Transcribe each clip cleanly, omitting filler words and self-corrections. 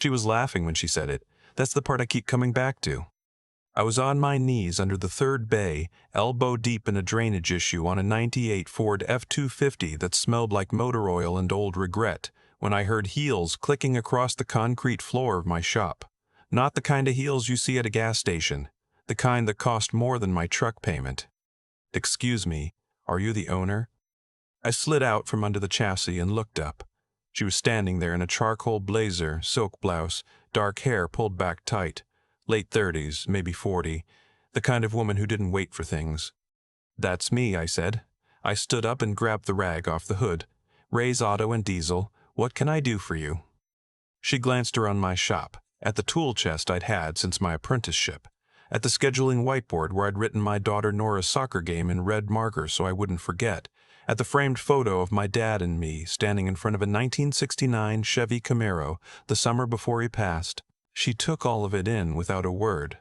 She was laughing when she said it. That's the part I keep coming back to. I was on my knees under the third bay, elbow deep in a drainage issue on a '98 Ford F-250 that smelled like motor oil and old regret, when I heard heels clicking across the concrete floor of my shop. Not the kind of heels you see at a gas station, the kind that cost more than my truck payment. "Excuse me, are you the owner?" I slid out from under the chassis and looked up. She was standing there in a charcoal blazer, silk blouse, dark hair pulled back tight. Late 30s, maybe 40, the kind of woman who didn't wait for things. "That's me," I said. I stood up and grabbed the rag off the hood. "Ray's Auto and Diesel, what can I do for you?" She glanced around my shop, at the tool chest I'd had since my apprenticeship, at the scheduling whiteboard where I'd written my daughter Nora's soccer game in red marker so I wouldn't forget, at the framed photo of my dad and me standing in front of a 1969 Chevy Camaro the summer before he passed. She took all of it in without a word.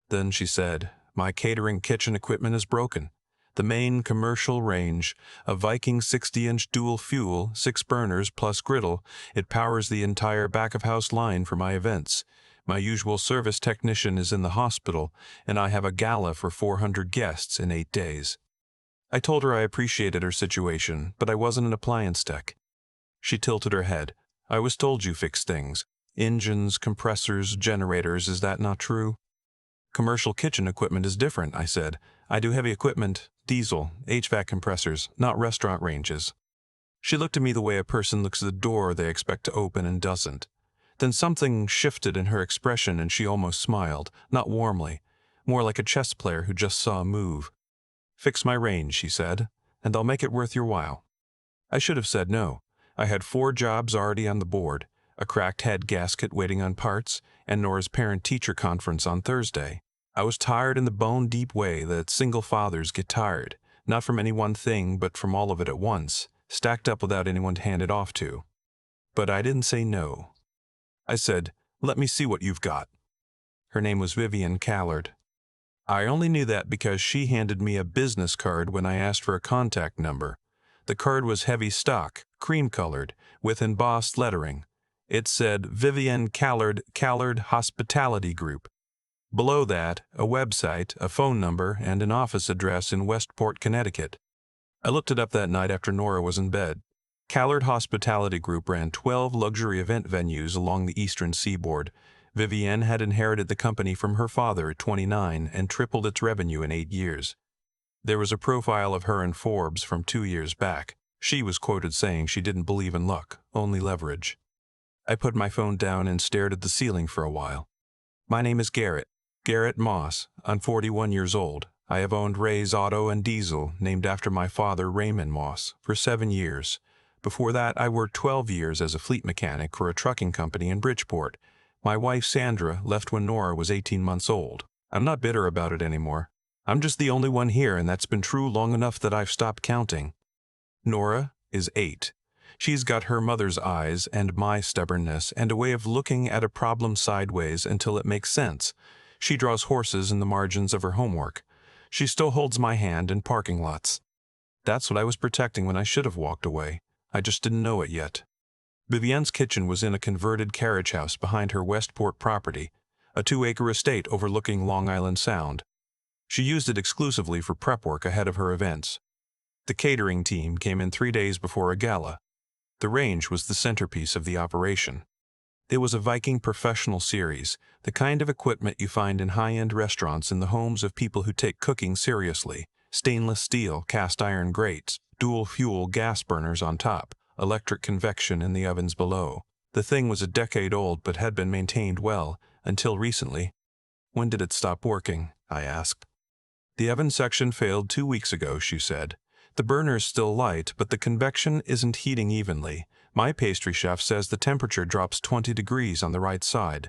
Then she said, "My catering kitchen equipment is broken. The main commercial range, a Viking 60-inch dual fuel, 6 burners plus griddle, it powers the entire back-of-house line for my events. My usual service technician is in the hospital, and I have a gala for 400 guests in 8 days." I told her I appreciated her situation, but I wasn't an appliance tech. She tilted her head. "I was told you fix things. Engines, compressors, generators, is that not true?" "Commercial kitchen equipment is different," I said. "I do heavy equipment, diesel, HVAC compressors, not restaurant ranges." She looked at me the way a person looks at the door they expect to open and doesn't. Then something shifted in her expression and she almost smiled, not warmly, more like a chess player who just saw a move. "Fix my range," she said, "and I'll make it worth your while." I should have said no. I had 4 jobs already on the board, a cracked head gasket waiting on parts, and Nora's parent-teacher conference on Thursday. I was tired in the bone-deep way that single fathers get tired, not from any one thing but from all of it at once, stacked up without anyone to hand it off to. But I didn't say no. I said, "Let me see what you've got." Her name was Vivian Callard. I only knew that because she handed me a business card when I asked for a contact number. The card was heavy stock, cream-colored, with embossed lettering. It said Vivian Callard Hospitality Group. Below that, a website, a phone number, and an office address in Westport, Connecticut. I looked it up that night after Nora was in bed. Callard Hospitality Group ran 12 luxury event venues along the eastern seaboard. Vivienne had inherited the company from her father at 29 and tripled its revenue in 8 years. There was a profile of her in Forbes from 2 years back. She was quoted saying she didn't believe in luck, only leverage. I put my phone down and stared at the ceiling for a while. "My name is Garrett Moss. I'm 41 years old. I have owned Ray's Auto and Diesel, named after my father Raymond Moss, for 7 years. Before that, I worked 12 years as a fleet mechanic for a trucking company in Bridgeport. My wife Sandra left when Nora was 18 months old. I'm not bitter about it anymore. I'm just the only one here, and that's been true long enough that I've stopped counting. Nora is 8. She's got her mother's eyes and my stubbornness and a way of looking at a problem sideways until it makes sense. She draws horses in the margins of her homework. She still holds my hand in parking lots. That's what I was protecting when I should have walked away. I just didn't know it yet. Vivienne's kitchen was in a converted carriage house behind her Westport property, a 2-acre estate overlooking Long Island Sound. She used it exclusively for prep work ahead of her events. The catering team came in 3 days before a gala. The range was the centerpiece of the operation. It was a Viking professional series, the kind of equipment you find in high-end restaurants in the homes of people who take cooking seriously. Stainless steel cast iron grates, dual-fuel gas burners on top, electric convection in the ovens below. The thing was a decade old but had been maintained well, until recently. "When did it stop working?" I asked. "The oven section failed 2 weeks ago," she said. "The burner's still light, but the convection isn't heating evenly. My pastry chef says the temperature drops 20 degrees on the right side."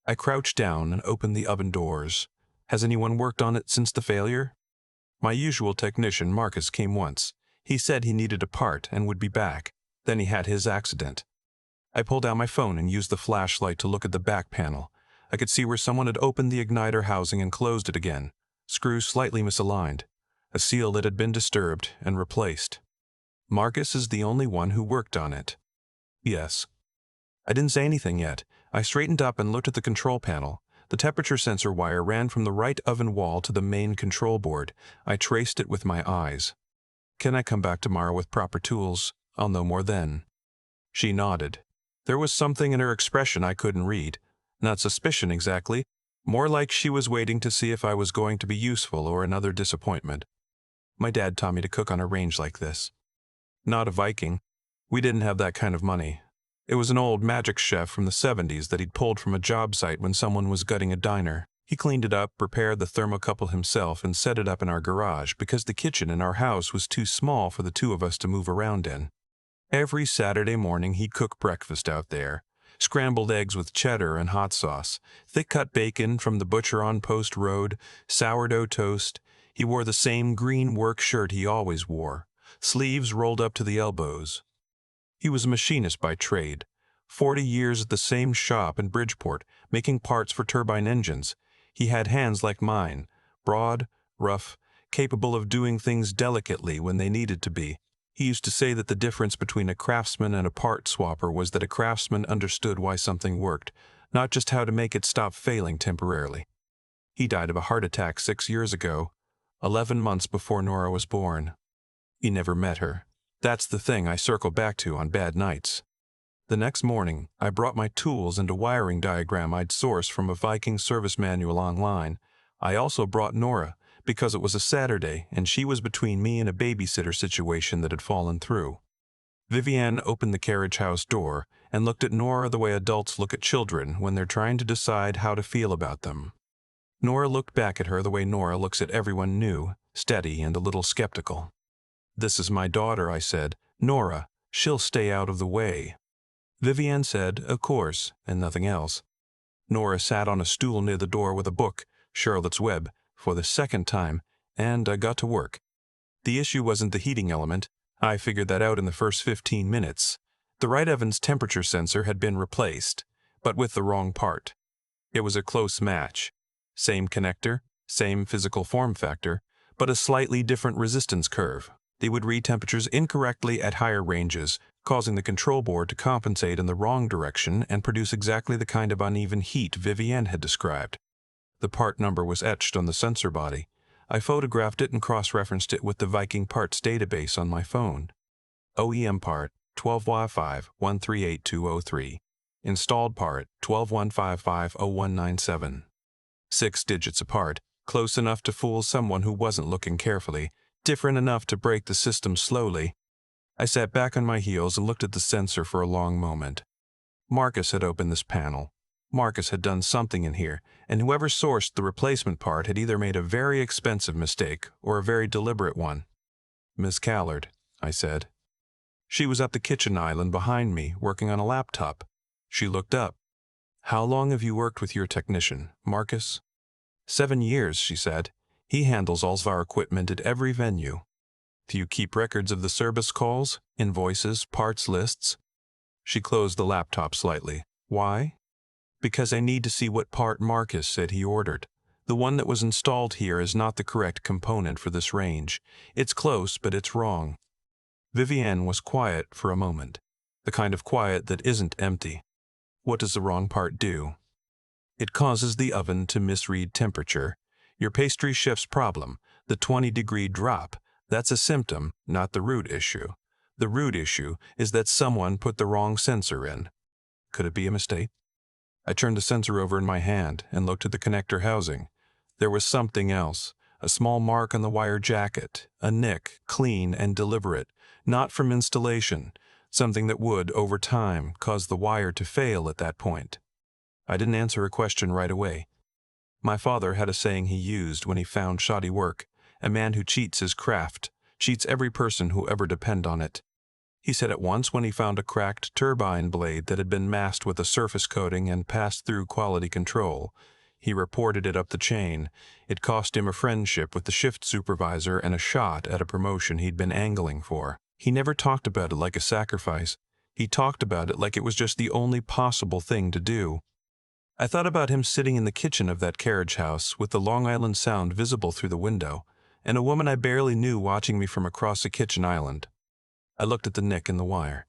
I crouched down and opened the oven doors. "Has anyone worked on it since the failure?" My usual technician, Marcus, came once. He said he needed a part and would be back. Then he had his accident. I pulled out my phone and used the flashlight to look at the back panel. I could see where someone had opened the igniter housing and closed it again. Screws slightly misaligned. A seal that had been disturbed and replaced. "Marcus is the only one who worked on it." "Yes." I didn't say anything yet. I straightened up and looked at the control panel. The temperature sensor wire ran from the right oven wall to the main control board. I traced it with my eyes. "Can I come back tomorrow with proper tools? I'll know more then." She nodded. There was something in her expression I couldn't read. Not suspicion exactly, more like she was waiting to see if I was going to be useful or another disappointment. My dad taught me to cook on a range like this. Not a Viking. We didn't have that kind of money. It was an old magic chef from the 70s that he'd pulled from a job site when someone was gutting a diner. He cleaned it up, prepared the thermocouple himself, and set it up in our garage because the kitchen in our house was too small for the two of us to move around in. Every Saturday morning he'd cook breakfast out there. Scrambled eggs with cheddar and hot sauce, thick-cut bacon from the butcher on Post Road, sourdough toast. He wore the same green work shirt he always wore, sleeves rolled up to the elbows. He was a machinist by trade, 40 years at the same shop in Bridgeport, making parts for turbine engines. He had hands like mine, broad, rough, capable of doing things delicately when they needed to be. He used to say that the difference between a craftsman and a part swapper was that a craftsman understood why something worked, not just how to make it stop failing temporarily. He died of a heart attack 6 years ago, 11 months before Nora was born. He never met her. That's the thing I circle back to on bad nights. The next morning, I brought my tools and a wiring diagram I'd sourced from a Viking service manual online. I also brought Nora, because it was a Saturday and she was between me and a babysitter situation that had fallen through. Vivienne opened the carriage house door and looked at Nora the way adults look at children when they're trying to decide how to feel about them. Nora looked back at her the way Nora looks at everyone new, steady and a little skeptical. "This is my daughter," I said. "Nora, she'll stay out of the way." Vivienne said, "Of course," and nothing else. Nora sat on a stool near the door with a book, Charlotte's Web, for the second time, and I got to work. The issue wasn't the heating element. I figured that out in the first 15 minutes. The right oven's temperature sensor had been replaced, but with the wrong part. It was a close match. Same connector, same physical form factor, but a slightly different resistance curve. They would read temperatures incorrectly at higher ranges, causing the control board to compensate in the wrong direction and produce exactly the kind of uneven heat Vivienne had described. The part number was etched on the sensor body. I photographed it and cross-referenced it with the Viking parts database on my phone. OEM part 12Y5138203. Installed part 1215500197. 6 digits apart, close enough to fool someone who wasn't looking carefully, different enough to break the system slowly. I sat back on my heels and looked at the sensor for a long moment. Marcus had opened this panel. Marcus had done something in here, and whoever sourced the replacement part had either made a very expensive mistake or a very deliberate one. "Miss Callard," I said. She was up the kitchen island behind me, working on a laptop. She looked up. "How long have you worked with your technician, Marcus?" 7 years, she said. "He handles all of our equipment at every venue." "Do you keep records of the service calls, invoices, parts lists?" She closed the laptop slightly. "Why?" "Because I need to see what part Marcus said he ordered. The one that was installed here is not the correct component for this range. It's close, but it's wrong." Vivienne was quiet for a moment, the kind of quiet that isn't empty. "What does the wrong part do?" "It causes the oven to misread temperature. Your pastry chef's problem, the 20-degree drop, that's a symptom, not the root issue. The root issue is that someone put the wrong sensor in." "Could it be a mistake?" I turned the sensor over in my hand and looked at the connector housing. There was something else, a small mark on the wire jacket, a nick, clean and deliberate, not from installation, something that would, over time, cause the wire to fail at that point. I didn't answer a question right away. My father had a saying he used when he found shoddy work: "A man who cheats his craft, cheats every person who ever depend on it." He said it once when he found a cracked turbine blade that had been masked with a surface coating and passed through quality control. He reported it up the chain. It cost him a friendship with the shift supervisor and a shot at a promotion he'd been angling for. He never talked about it like a sacrifice. He talked about it like it was just the only possible thing to do. I thought about him sitting in the kitchen of that carriage house with the Long Island Sound visible through the window, and a woman I barely knew watching me from across the kitchen island. I looked at the nick in the wire.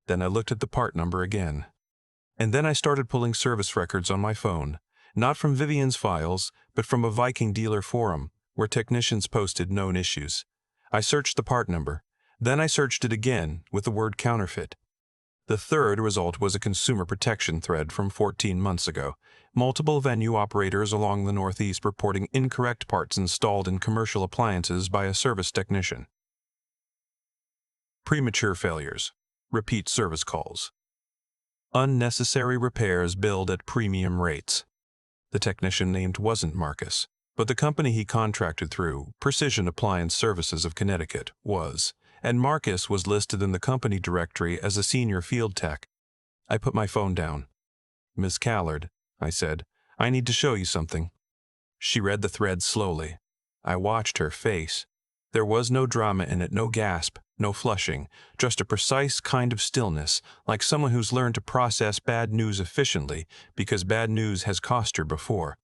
Then I looked at the part number again. And then I started pulling service records on my phone, not from Vivian's files, but from a Viking dealer forum, where technicians posted known issues. I searched the part number. Then I searched it again with the word counterfeit. The third result was a consumer protection thread from 14 months ago. Multiple venue operators along the Northeast reporting incorrect parts installed in commercial appliances by a service technician. Premature failures. Repeat service calls. Unnecessary repairs billed at premium rates. The technician named wasn't Marcus, but the company he contracted through, Precision Appliance Services of Connecticut, was, and Marcus was listed in the company directory as a senior field tech. I put my phone down. "Miss Callard," I said, "I need to show you something." She read the thread slowly. I watched her face. There was no drama in it, no gasp, no flushing, just a precise kind of stillness, like someone who's learned to process bad news efficiently because bad news has cost her before.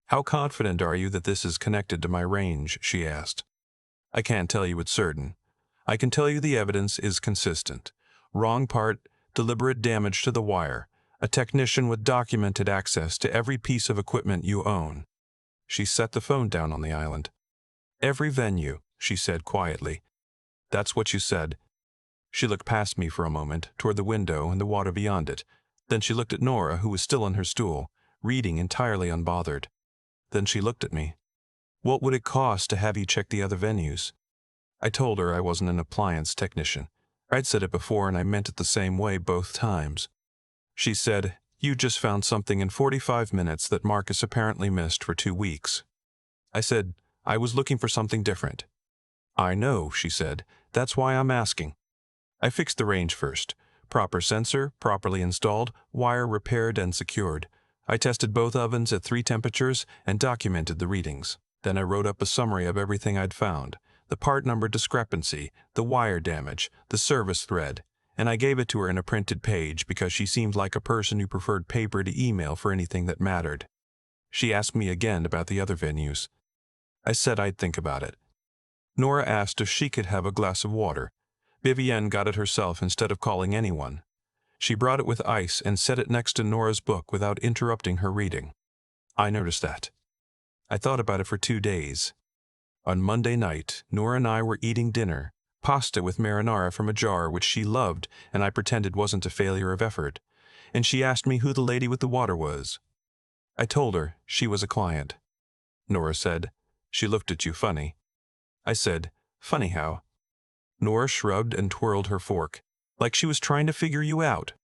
"How confident are you that this is connected to my range?" she asked. "I can't tell you it's certain. I can tell you the evidence is consistent. Wrong part, deliberate damage to the wire, a technician with documented access to every piece of equipment you own." She set the phone down on the island. "Every venue," she said quietly. "That's what you said." She looked past me for a moment, toward the window and the water beyond it. Then she looked at Nora, who was still on her stool, reading entirely unbothered. Then she looked at me. "What would it cost to have you check the other venues?" I told her I wasn't an appliance technician. I'd said it before and I meant it the same way both times. She said, "You just found something in 45 minutes that Marcus apparently missed for 2 weeks." I said, "I was looking for something different." "I know," she said. "That's why I'm asking." I fixed the range first. Proper sensor, properly installed, wire repaired and secured. I tested both ovens at 3 temperatures and documented the readings. Then I wrote up a summary of everything I'd found. The part number discrepancy, the wire damage, the service thread, and I gave it to her in a printed page because she seemed like a person who preferred paper to email for anything that mattered. She asked me again about the other venues. I said I'd think about it. Nora asked if she could have a glass of water. Vivienne got it herself instead of calling anyone. She brought it with ice and set it next to Nora's book without interrupting her reading. I noticed that. I thought about it for 2 days. On Monday night, Nora and I were eating dinner, pasta with marinara from a jar which she loved and I pretended wasn't a failure of effort, and she asked me who the lady with the water was. I told her she was a client. Nora said, "She looked at you funny." I said, "Funny how?" Nora shrugged and twirled her fork, like she was trying to figure you out.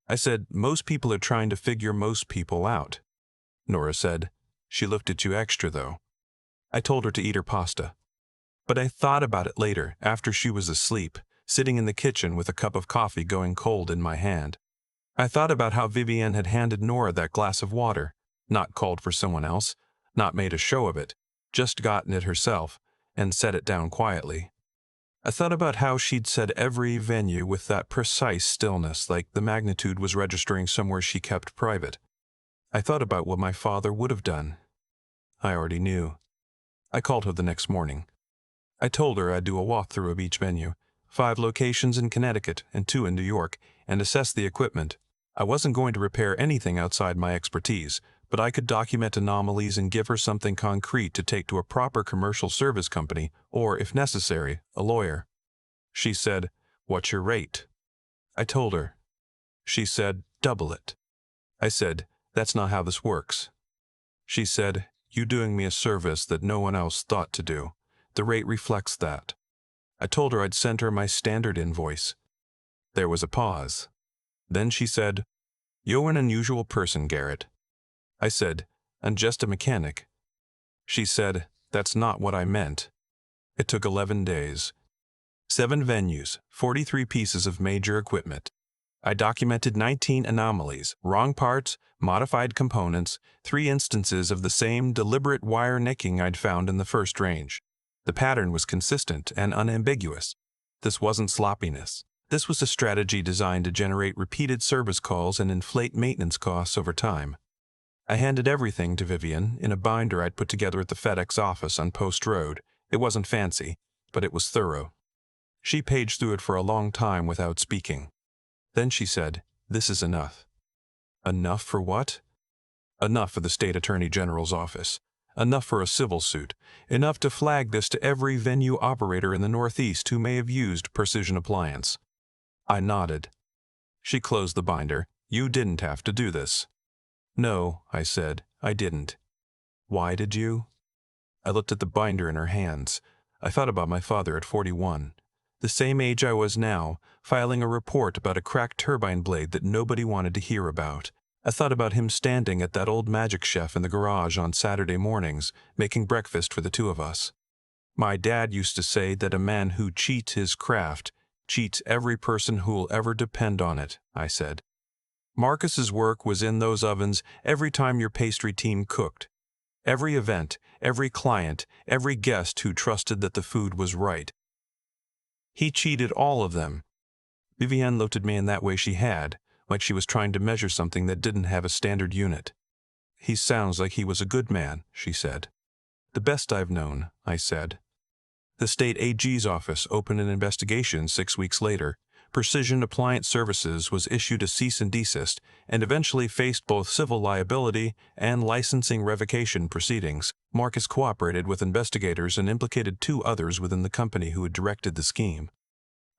I said, "Most people are trying to figure most people out." Nora said, "She looked at you extra, though." I told her to eat her pasta. But I thought about it later, after she was asleep, sitting in the kitchen with a cup of coffee going cold in my hand. I thought about how Vivienne had handed Nora that glass of water, not called for someone else, not made a show of it, just gotten it herself, and set it down quietly. I thought about how she'd said every venue with that precise stillness, like the magnitude was registering somewhere she kept private. I thought about what my father would have done. I already knew. I called her the next morning. I told her I'd do a walkthrough of each venue, 5 locations in Connecticut and 2 in New York, and assess the equipment. I wasn't going to repair anything outside my expertise, but I could document anomalies and give her something concrete to take to a proper commercial service company, or, if necessary, a lawyer. She said, "What's your rate?" I told her. She said, "Double it." I said, "That's not how this works." She said, "You doing me a service that no one else thought to do. The rate reflects that." I told her I'd send her my standard invoice. There was a pause. Then she said, "You're an unusual person, Garrett." I said, "I'm just a mechanic." She said, "That's not what I meant." It took 11 days. 7 venues, 43 pieces of major equipment. I documented 19 anomalies, wrong parts, modified components, 3 instances of the same deliberate wire nicking I'd found in the first range. The pattern was consistent and unambiguous. This wasn't sloppiness. This was a strategy designed to generate repeated service calls and inflate maintenance costs over time. I handed everything to Vivienne in a binder I'd put together at the FedEx office on Post Road. It wasn't fancy, but it was thorough. She paged through it for a long time without speaking. Then she said, "This is enough." Enough for what? Enough for the state attorney general's office. Enough for a civil suit. Enough to flag this to every venue operator in the Northeast who may have used Precision Appliance. I nodded. She closed the binder. You didn't have to do this. No, I said, I didn't. Why did you? I looked at the binder in her hands. I thought about my father at 41. The same age I was now, filing a report about a cracked turbine blade that nobody wanted to hear about. I thought about him standing at that old magic chef in the garage on Saturday mornings, making breakfast for the two of us. My dad used to say that a man who cheats his craft cheats every person who'll ever depend on it, I said. Marcus's work was in those ovens every time your pastry team cooked. Every event, every client, every guest who trusted that the food was right. He cheated all of them. Vivienne looked at me in that way she had, like she was trying to measure something that didn't have a standard unit. He sounds like he was a good man, she said. The best I've known, I said. The state AG's office opened an investigation 6 weeks later. Precision Appliance Services was issued a cease and desist and eventually faced both civil liability and licensing revocation proceedings. Marcus cooperated with investigators and implicated 2 others within the company who had directed the scheme.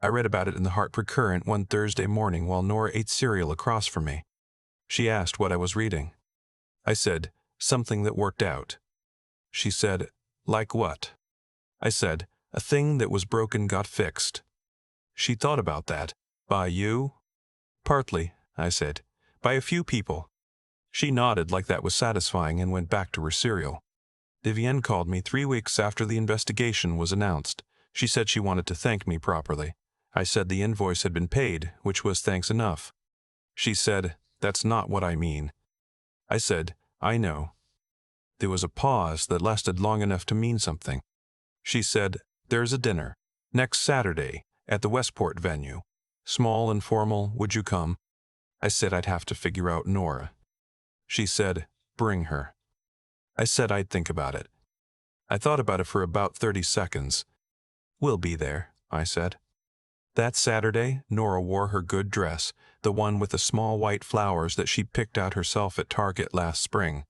I read about it in the Hartford Courant one Thursday morning while Nora ate cereal across from me. She asked what I was reading. I said, something that worked out. She said, like what? I said, a thing that was broken got fixed. She thought about that. By you? Partly, I said. By a few people. She nodded like that was satisfying and went back to her cereal. Vivienne called me 3 weeks after the investigation was announced. She said she wanted to thank me properly. I said the invoice had been paid, which was thanks enough. She said, that's not what I mean. I said, I know. There was a pause that lasted long enough to mean something. She said, there's a dinner. Next Saturday. At the Westport venue. Small and formal, would you come? I said I'd have to figure out Nora. She said, bring her. I said I'd think about it. I thought about it for about 30 seconds. We'll be there, I said. That Saturday, Nora wore her good dress, the one with the small white flowers that she picked out herself at Target last spring.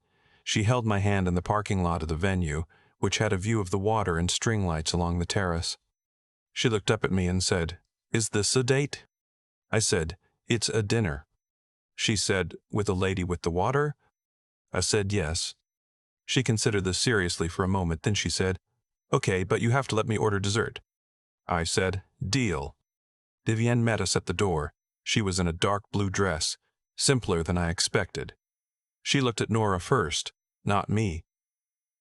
She held my hand in the parking lot of the venue, which had a view of the water and string lights along the terrace. She looked up at me and said, is this a date? I said, it's a dinner. She said, with a lady with the water? I said, yes. She considered this seriously for a moment, then she said, okay, but you have to let me order dessert. I said, deal. Vivienne met us at the door. She was in a dark blue dress, simpler than I expected. She looked at Nora first, not me.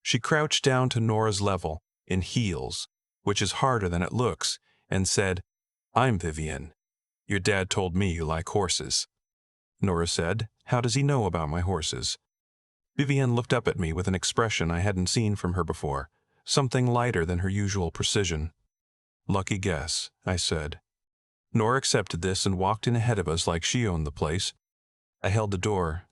She crouched down to Nora's level, in heels, which is harder than it looks, and said, I'm Vivienne. Your dad told me you like horses. Nora said, how does he know about my horses? Vivienne looked up at me with an expression I hadn't seen from her before, something lighter than her usual precision. Lucky guess, I said. Nora accepted this and walked in ahead of us like she owned the place. I held the door.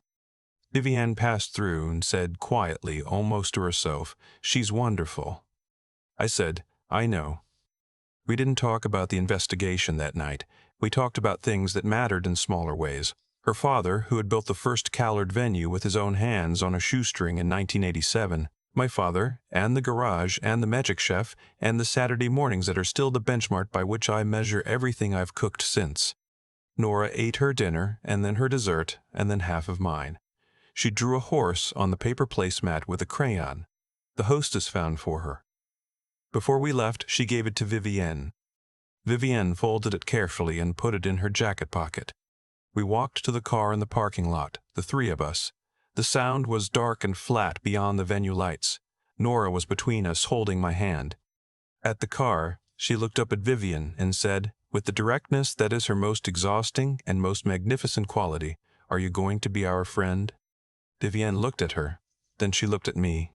Vivienne passed through and said quietly, almost to herself, she's wonderful. I said, I know. We didn't talk about the investigation that night. We talked about things that mattered in smaller ways. Her father, who had built the first Callard venue with his own hands on a shoestring in 1987. My father, and the garage, and the magic chef, and the Saturday mornings that are still the benchmark by which I measure everything I've cooked since. Nora ate her dinner, and then her dessert, and then half of mine. She drew a horse on the paper placemat with a crayon. The hostess found for her. Before we left, she gave it to Vivienne. Vivienne folded it carefully and put it in her jacket pocket. We walked to the car in the parking lot, the 3 of us. The sound was dark and flat beyond the venue lights. Nora was between us, holding my hand. At the car, she looked up at Vivienne and said, with the directness that is her most exhausting and most magnificent quality, are you going to be our friend? Vivienne looked at her. Then she looked at me.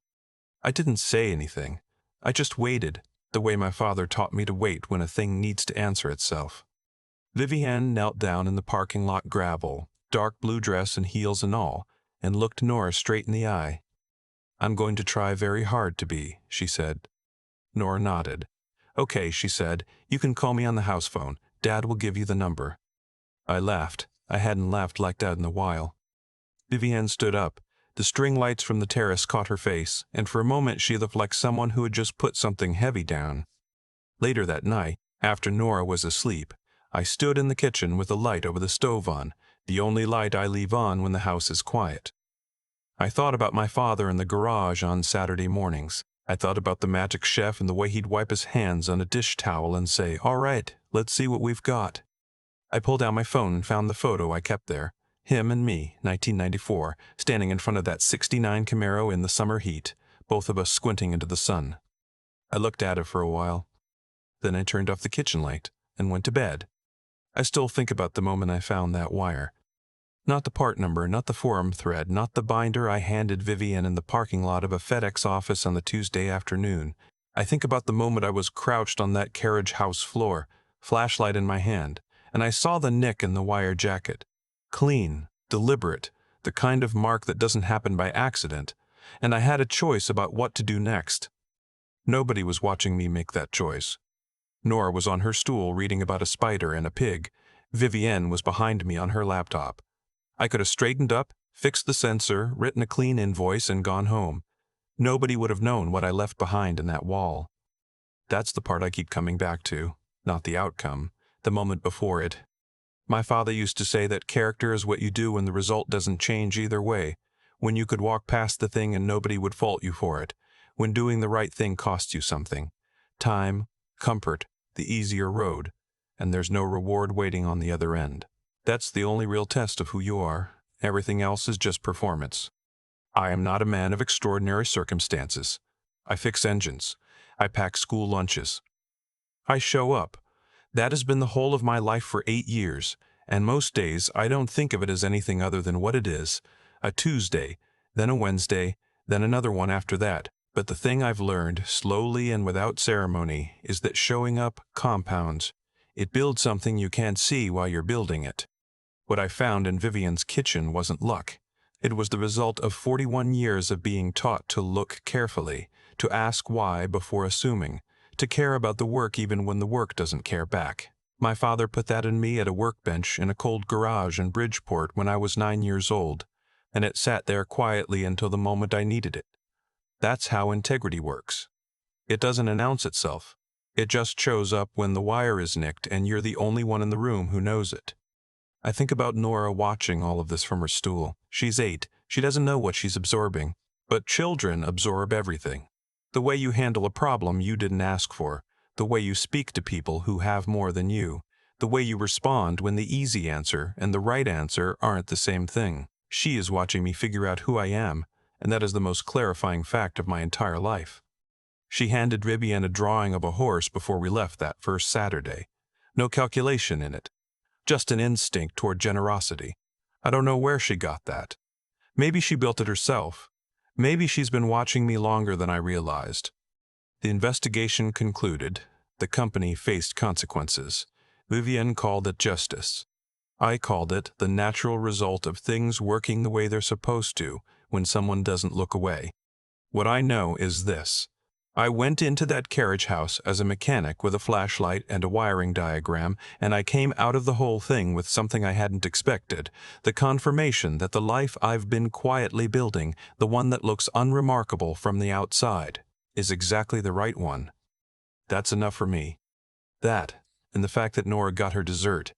I didn't say anything. I just waited, the way my father taught me to wait when a thing needs to answer itself. Vivienne knelt down in the parking lot gravel, dark blue dress and heels and all, and looked Nora straight in the eye. I'm going to try very hard to be, she said. Nora nodded. Okay, she said, you can call me on the house phone. Dad will give you the number. I laughed. I hadn't laughed like that in a while. Vivienne stood up. The string lights from the terrace caught her face, and for a moment she looked like someone who had just put something heavy down. Later that night, after Nora was asleep, I stood in the kitchen with the light over the stove on, the only light I leave on when the house is quiet. I thought about my father in the garage on Saturday mornings. I thought about the magic chef and the way he'd wipe his hands on a dish towel and say, "All right, let's see what we've got." I pulled out my phone and found the photo I kept there. Him and me, 1994, standing in front of that '69 Camaro in the summer heat, both of us squinting into the sun. I looked at it for a while. Then I turned off the kitchen light and went to bed. I still think about the moment I found that wire. Not the part number, not the forum thread, not the binder I handed Vivienne in the parking lot of a FedEx office on the Tuesday afternoon. I think about the moment I was crouched on that carriage house floor, flashlight in my hand, and I saw the nick in the wire jacket. Clean, deliberate, the kind of mark that doesn't happen by accident, and I had a choice about what to do next. Nobody was watching me make that choice. Nora was on her stool reading about a spider and a pig. Vivienne was behind me on her laptop. I could have straightened up, fixed the sensor, written a clean invoice, and gone home. Nobody would have known what I left behind in that wall. That's the part I keep coming back to, not the outcome, the moment before it. My father used to say that character is what you do when the result doesn't change either way, when you could walk past the thing and nobody would fault you for it, when doing the right thing costs you something. Time, comfort, the easier road, and there's no reward waiting on the other end. That's the only real test of who you are. Everything else is just performance. I am not a man of extraordinary circumstances. I fix engines. I pack school lunches. I show up. That has been the whole of my life for 8 years, and most days I don't think of it as anything other than what it is, a Tuesday, then a Wednesday, then another one after that. But the thing I've learned, slowly and without ceremony, is that showing up compounds. It builds something you can't see while you're building it. What I found in Vivienne's kitchen wasn't luck. It was the result of 41 years of being taught to look carefully, to ask why before assuming, to care about the work even when the work doesn't care back. My father put that in me at a workbench in a cold garage in Bridgeport when I was 9 years old, and it sat there quietly until the moment I needed it. That's how integrity works. It doesn't announce itself. It just shows up when the wire is nicked and you're the only one in the room who knows it. I think about Nora watching all of this from her stool. She's 8. She doesn't know what she's absorbing. But children absorb everything. The way you handle a problem you didn't ask for. The way you speak to people who have more than you. The way you respond when the easy answer and the right answer aren't the same thing. She is watching me figure out who I am, and that is the most clarifying fact of my entire life. She handed Vivienne a drawing of a horse before we left that first Saturday. No calculation in it. Just an instinct toward generosity. I don't know where she got that. Maybe she built it herself. Maybe she's been watching me longer than I realized. The investigation concluded. The company faced consequences. Vivienne called it justice. I called it the natural result of things working the way they're supposed to when someone doesn't look away. What I know is this. I went into that carriage house as a mechanic with a flashlight and a wiring diagram, and I came out of the whole thing with something I hadn't expected, the confirmation that the life I've been quietly building, the one that looks unremarkable from the outside, is exactly the right one. That's enough for me. That, and the fact that Nora got her dessert,